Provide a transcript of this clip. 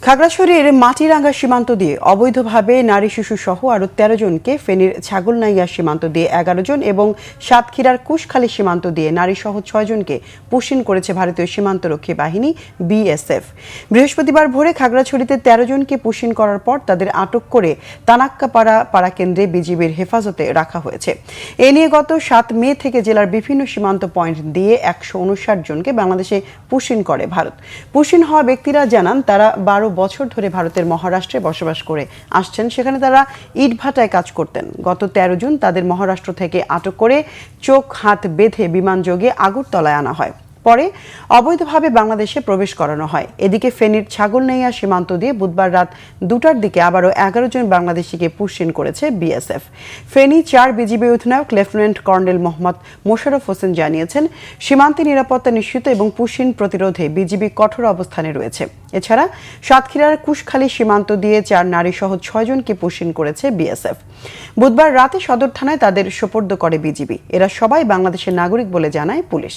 খাগড়াছড়ির মাটিরাঙ্গা সীমান্ত দিয়ে অবৈধভাবে নারী শিশু সহ আরও ১৩ জনকে, ফেনীর ছাগলনাইয়া সীমান্ত দিয়ে ১১ জন এবং সাতক্ষীরার কুশখালী সীমান্ত দিয়ে নারী সহ ৬ জনকে পুশিন করেছে ভারতীয় সীমান্তরক্ষী বাহিনী বিএসএফ। বৃহস্পতিবার ভোরে খাগড়াছড়িতে ১৩ জনকে পুশিন করার পর তাদের আটক করে তানাক্কাপাড়া পাড়া কেন্দ্রে বিজিবির হেফাজতে রাখা হয়েছে। এ নিয়ে গত ৭ মে থেকে জেলার বিভিন্ন সীমান্ত পয়েন্ট দিয়ে ১৫৯ জনকে বাংলাদেশে পুশিন করে ভারত। পুশিন হওয়া ব্যক্তিরা জানান তারা ১২ বছর ধরে ভারতের মহারাষ্ট্রে বসবাস করে আসছেন। সেখানে তারা ইটভাটায় কাজ করতেন। গত ১৩ জুন তাদের মহারাষ্ট্র থেকে আটক করে চোখ হাত বেঁধে বিমানযোগে আগরতলায় আনা হয়। পরে অবৈধভাবে বাংলাদেশে প্রবেশ করানো হয়। এদিকে ফেনীর ছাগলনাইয়া সীমান্ত দিয়ে বুধবার রাত ২টার দিকে আবারও ১১ জন বাংলাদেশিকে পুশিন করেছে বিএসএফ। ফেনী ৪ বিজিবি অধিনায়ক লেফটেন্যান্ট কর্নেল মোহাম্মদ মোশাররফ হোসেন জানিয়েছেন, সীমান্তে নিরাপত্তা নিশ্চিত এবং পুশিন প্রতিরোধে বিজিবি কঠোর অবস্থানে রয়েছে। এছাড়া সাতক্ষীরার কুশখালী সীমান্ত দিয়ে ৪ নারী সহ ৬ জনকে পুশিন করেছে বিএসএফ। বুধবার রাতে সদর থানায় তাদের সোপর্দ করে বিজিবি। এরা সবাই বাংলাদেশের নাগরিক বলে জানায় পুলিশ।